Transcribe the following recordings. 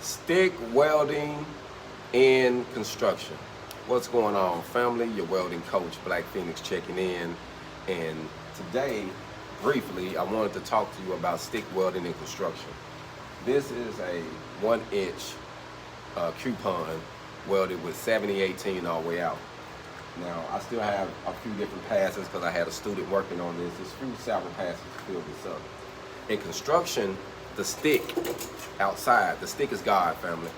Stick welding in construction. What's going on, family? Your welding coach, Black Phoenix, checking in. And today, briefly, I wanted to talk to you about stick welding in construction. This is a 1-inch coupon welded with 7018 all the way out. Now, I still have a few different passes because I had a student working on this. There's a few several passes to fill this up. In construction, the stick outside, the stick is God, family.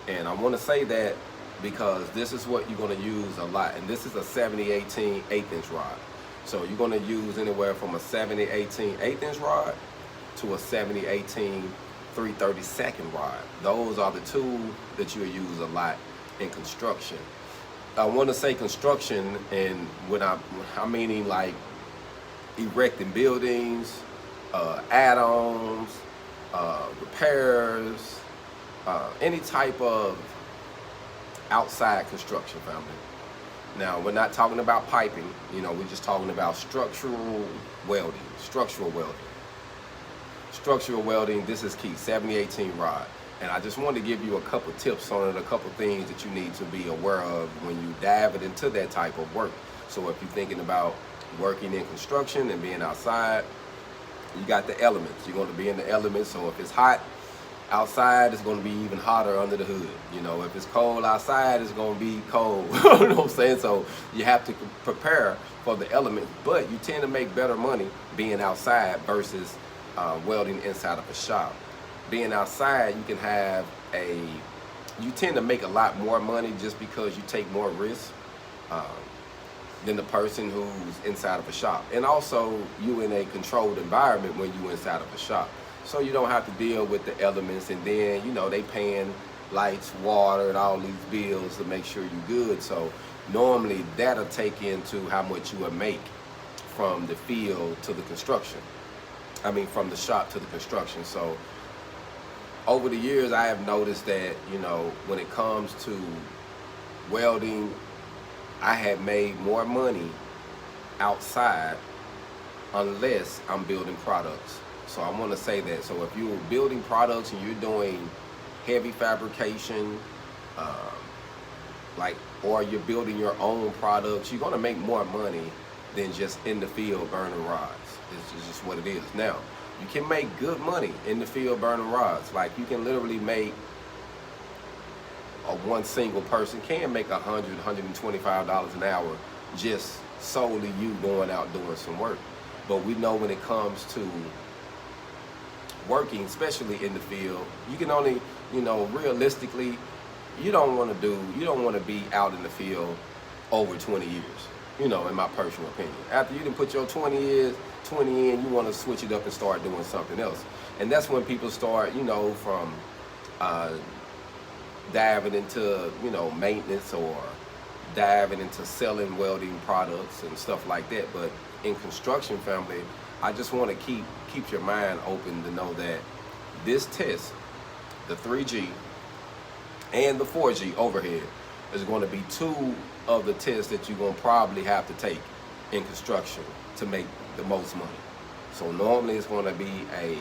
And I want to say that because this is what you're going to use a lot. And this is a 7018 1/8-inch rod. So you're going to use anywhere from a 7018 1/8-inch rod to a 7018 3/32 rod. Those are the two that you'll use a lot in construction. I want to say construction, and when I'm meaning like erecting buildings, add-ons, repairs, any type of outside construction, family. Now, we're not talking about piping, we're just talking about structural welding. Structural welding, this is key, 7018 rod. And I just wanted to give you a couple tips on it, a couple things that you need to be aware of when you dive it into that type of work. So if you're thinking about working in construction and being outside, you got the elements. You're going to be in the elements. So if it's hot outside, it's going to be even hotter under the hood. If it's cold outside, it's going to be cold. You know what I'm saying? So you have to prepare for the elements. But you tend to make better money being outside versus welding inside of a shop. Being outside, you tend to make a lot more money just because you take more risks than the person who's inside of a shop. And also, you in a controlled environment when you inside of a shop. So you don't have to deal with the elements, and then, they paying lights, water, and all these bills to make sure you're good. So normally that'll take into how much you will make from the field to the construction. From the shop to the construction. So over the years, I have noticed that, when it comes to welding, I have made more money outside unless I'm building products. So I want to say that. So if you're building products and you're doing heavy fabrication, or you're building your own products, you're going to make more money than just in the field burning rods. It's just what it is. Now, you can make good money in the field burning rods. Like, you can literally make, one single person can make $100, $125 an hour just solely you going out doing some work. But we know when it comes to working, especially in the field, you can only, realistically, you don't want to be out in the field over 20 years, in my personal opinion. After you done put your 20 in, you want to switch it up and start doing something else. And that's when people start, from diving into, maintenance, or diving into selling welding products and stuff like that. But in construction, family, I just want to keep your mind open to know that this test, the 3G and the 4G overhead, is going to be two of the tests that you're going to probably have to take in construction to make the most money. So normally it's going to be a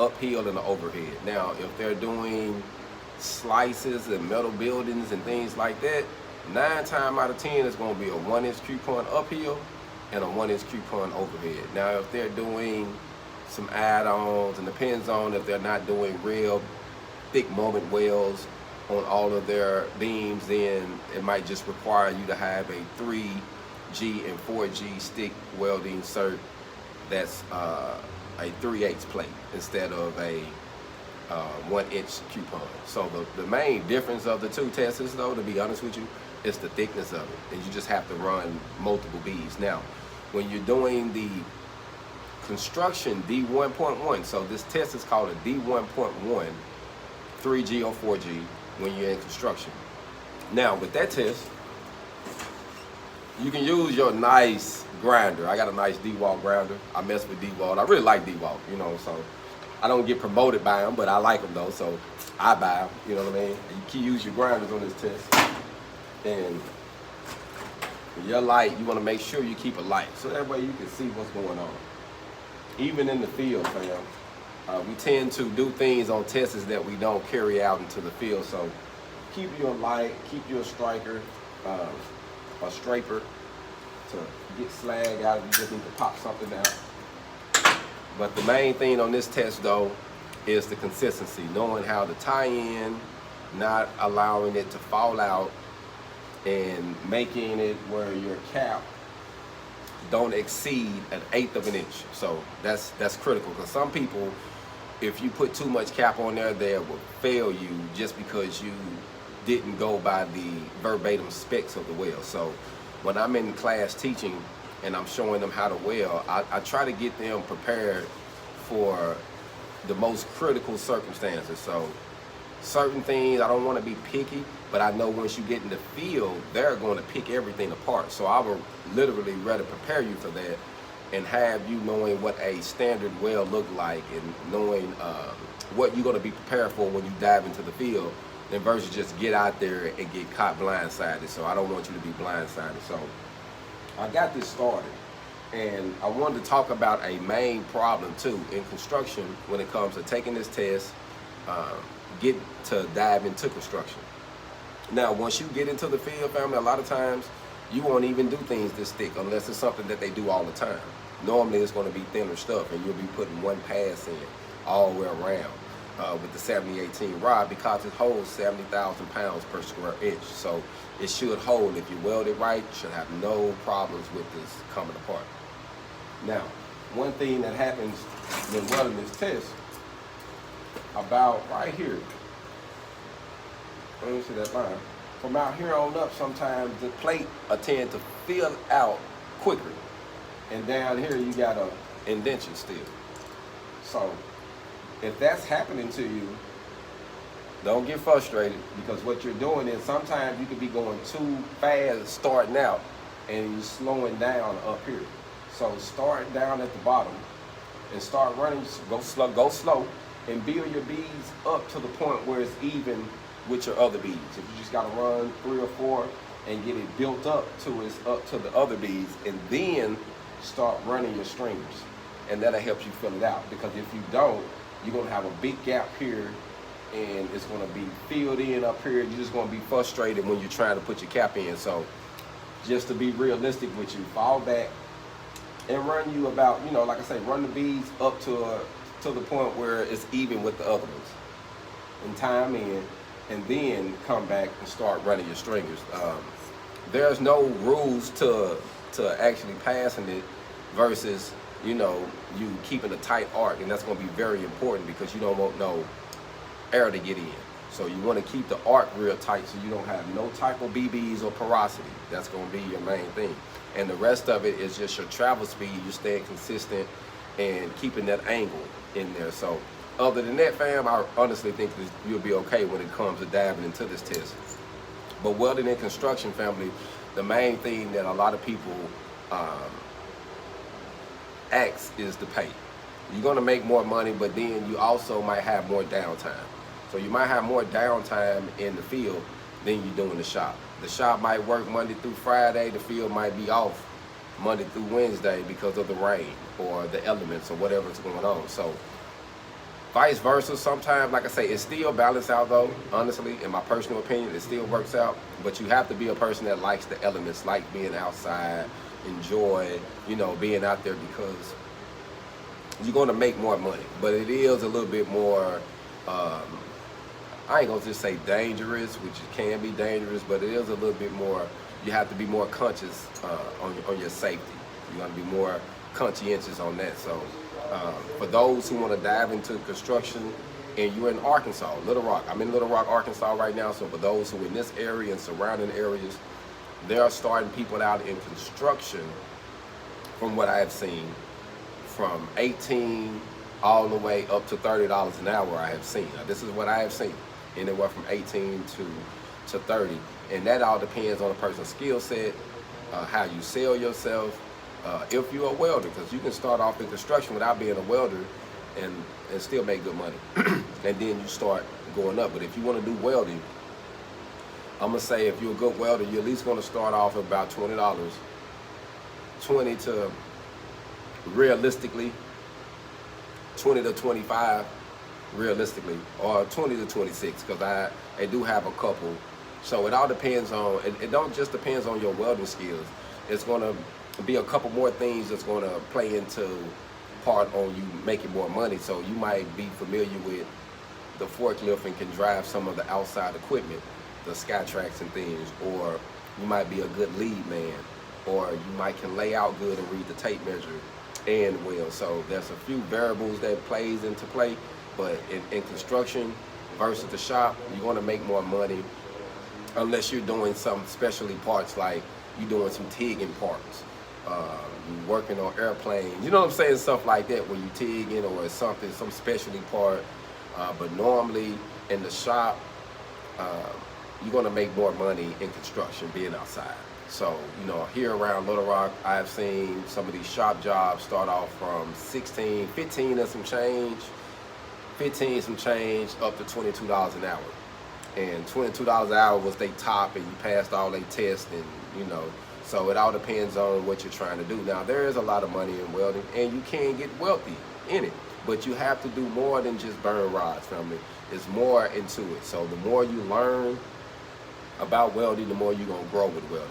uphill and an overhead. Now, if they're doing slices and metal buildings and things like that, 9 times out of 10 it's going to be a 1-inch coupon uphill and a 1-inch coupon overhead. Now, if they're doing some add-ons, and depends on if they're not doing real thick moment welds on all of their beams, then it might just require you to have a 3G and 4G stick welding cert that's a 3/8 plate instead of a 1-inch coupon. So the main difference of the two tests, though, to be honest with you, is the thickness of it. And you just have to run multiple beads. Now, when you're doing the construction D1.1, so this test is called a D1.1, 3G or 4G, when you're in construction. Now, with that test, you can use your nice grinder. I got a nice D-Walt grinder. I mess with D-Walt. I really like D-Walt, so I don't get promoted by them, but I like them though, so I buy them, you know what I mean? And you can use your grinders on this test. And your light, you want to make sure you keep a light, so that way you can see what's going on. Even in the field, fam, We tend to do things on tests that we don't carry out into the field. So keep your light, keep your striker, a scraper to get slag out if you just need to pop something out. But the main thing on this test though is the consistency, knowing how to tie in, not allowing it to fall out, and making it where your cap don't exceed 1/8 of an inch. So that's critical, because some people, if you put too much cap on there, they will fail you just because you didn't go by the verbatim specs of the weld. So when I'm in class teaching and I'm showing them how to weld, I try to get them prepared for the most critical circumstances. So certain things, I don't want to be picky, but I know once you get in the field, they're going to pick everything apart. So I would literally rather prepare you for that and have you knowing what a standard weld look like, and knowing what you're going to be prepared for when you dive into the field, than versus just get out there and get caught blindsided. So I don't want you to be blindsided. So I got this started, and I wanted to talk about a main problem too in construction when it comes to taking this test, get to dive into construction. Now, once you get into the field, family, a lot of times you won't even do things this thick unless it's something that they do all the time. Normally it's going to be thinner stuff, and you'll be putting one pass in all the way around with the 7018 rod, because it holds 70,000 pounds per square inch. So it should hold, if you weld it right, you should have no problems with this coming apart. Now, one thing that happens when welding this test, about right here, let me see that line, from out here on up, sometimes the plate will tend to fill out quicker, and down here you got a indentation still. So if that's happening to you, don't get frustrated, because what you're doing is sometimes you could be going too fast starting out and you're slowing down up here. So start down at the bottom and start running, go slow, and build your beads up to the point where it's even with your other beads. If you just gotta run 3 or 4 and get it built up to it's up to the other beads, and then start running your stringers, and that'll help you fill it out. Because if you don't, you're gonna have a big gap here, and it's gonna be filled in up here. You're just gonna be frustrated when you're trying to put your cap in. So just to be realistic with you, fall back and run you about, you know, like I say, run the beads up to the point where it's even with the other ones, and time in, and then come back and start running your stringers. There's no rules to actually passing it versus, you know, you keeping a tight arc, and that's going to be very important because you don't want no air to get in. So you want to keep the arc real tight so you don't have no type of BBs or porosity. That's going to be your main thing. And the rest of it is just your travel speed. You staying consistent and keeping that angle in there. So other than that, fam, I honestly think that you'll be okay when it comes to diving into this test. But welding and construction, family, the main thing that a lot of people ask is the pay. You're gonna make more money, but then you also might have more downtime. So you might have more downtime in the field than you do in the shop. The shop might work Monday through Friday, the field might be off Monday through Wednesday because of the rain or the elements or whatever's going on. So vice versa, sometimes, like I say, it still balances out though, honestly, in my personal opinion, it still works out. But you have to be a person that likes the elements, like being outside, enjoy, you know, being out there, because you're gonna make more money. But it is a little bit more, I ain't gonna just say dangerous, which it can be dangerous, but it is a little bit more, you have to be more conscious on your safety. You're gonna be more conscientious on that. So for those who want to dive into construction, and you're in Arkansas, Little Rock, I'm in Little Rock, Arkansas right now. So for those who are in this area and surrounding areas, they are starting people out in construction, from what I have seen, from 18 all the way up to $30 an hour. I have seen. Now, this is what I have seen, anywhere from 18 to 30, and that all depends on a person's skill set, how you sell yourself, if you're a welder, because you can start off in construction without being a welder and still make good money, and then you start going up. But if you want to do welding, I'm gonna say if you're a good welder, you're at least gonna start off at about $20, 20 to realistically 20 to 25 realistically, or 20 to 26, because I do have a couple. So it all depends on, it don't just depends on your welding skills. It's going to be a couple more things that's going to play into part on you making more money. So you might be familiar with the forklift and can drive some of the outside equipment, the Skytrax and things, or you might be a good lead man, or you might can lay out good and read the tape measure and weld. So there's a few variables that plays into play, but in construction versus the shop, you're going to make more money unless you're doing some specialty parts, like you're doing some TIGging parts, you're working on airplanes, you know what I'm saying, stuff like that, where you TIGging or something, some specialty part. But normally in the shop, you're gonna make more money in construction being outside. So, you know, here around Little Rock, I've seen some of these shop jobs start off from 16, 15 and some change, 15 some change, up to $22 an hour. And $22 an hour was they top, and you passed all they tests, and you know, so it all depends on what you're trying to do. Now, there is a lot of money in welding, and you can get wealthy in it, but you have to do more than just burn rods, family. There's more into it. So the more you learn about welding, the more you're gonna grow with welding,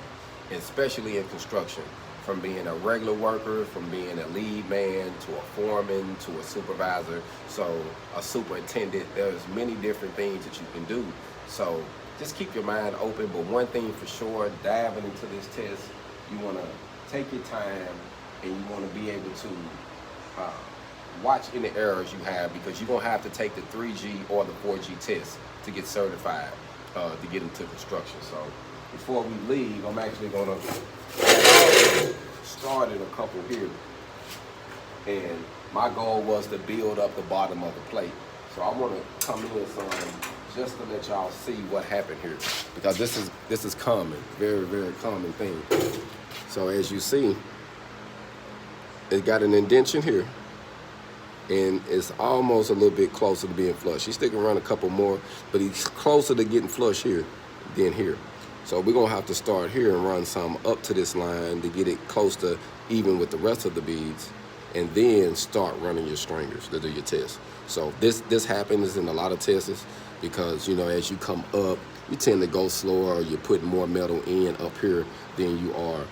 especially in construction. From being a regular worker, from being a lead man, to a foreman, to a supervisor, so a superintendent, there's many different things that you can do. So just keep your mind open, but one thing for sure, diving into this test, you wanna take your time, and you wanna be able to watch any errors you have, because you're gonna have to take the 3G or the 4G test to get certified, to get into construction. So before we leave, I'm actually gonna started a couple here, and my goal was to build up the bottom of the plate. So I want to come in some just to let y'all see what happened here, because this is common, very, very common thing. So as you see, it got an indentation here, and it's almost a little bit closer to being flush. He's sticking around a couple more, but he's closer to getting flush here than here. So we're gonna have to start here and run some up to this line to get it close to even with the rest of the beads, and then start running your stringers to do your test. So this happens in a lot of tests, because you know, as you come up, you tend to go slower, or you're putting more metal in up here than you are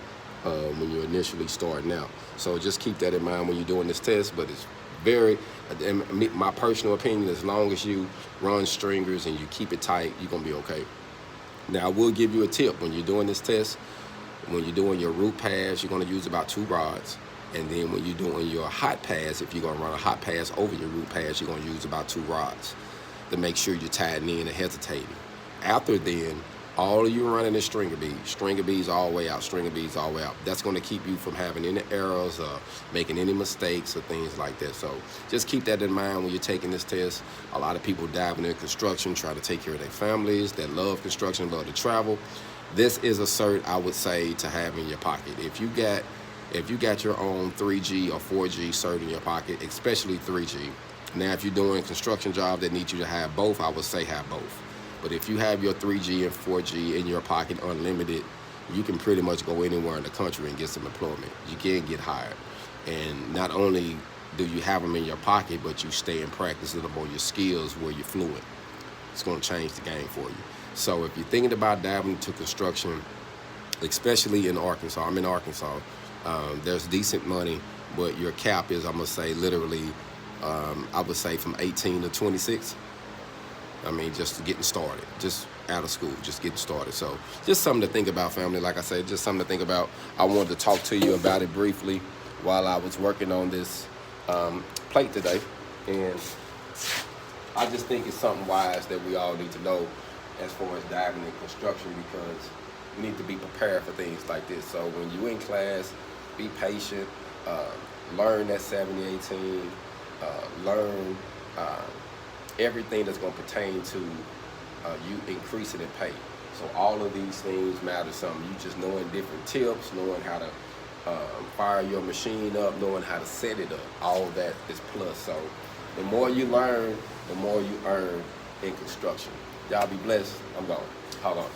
when you're initially starting out. So just keep that in mind when you're doing this test. But it's very, in my personal opinion, as long as you run stringers and you keep it tight, you're gonna be okay. Now, I will give you a tip when you're doing this test. When you're doing your root pass, you're going to use about 2 rods. And then when you're doing your hot pass, if you're going to run a hot pass over your root pass, you're going to use about 2 rods to make sure you're tighten in and hesitating. After then, all of you running is stringer beads all the way out, stringer beads all the way out. That's going to keep you from having any errors or making any mistakes or things like that. So just keep that in mind when you're taking this test. A lot of people dive into construction, try to take care of their families that love construction, love to travel. This is a cert I would say to have in your pocket. If you got your own 3G or 4G cert in your pocket, especially 3G. Now, if you're doing construction jobs that need you to have both, I would say have both. But if you have your 3G and 4G in your pocket unlimited, you can pretty much go anywhere in the country and get some employment. You can get hired. And not only do you have them in your pocket, but you stay and practice them on your skills where you're fluent. It's going to change the game for you. So if you're thinking about diving into construction, especially in Arkansas, I'm in Arkansas, there's decent money, but your cap is, I'm going to say, literally, I would say from 18 to 26. I mean, just getting started, just out of school, just getting started. So just something to think about, family. Like I said, just something to think about. I wanted to talk to you about it briefly while I was working on this plate today. And I just think it's something wise that we all need to know as far as diving in construction, because you need to be prepared for things like this. So when you're in class, be patient, learn that 70-18, learn everything that's going to pertain to you increasing in pay. So all of these things matter something. You just knowing different tips, knowing how to fire your machine up, knowing how to set it up, all of that is plus. So the more you learn, the more you earn in construction. Y'all be blessed. I'm gone. Hold on.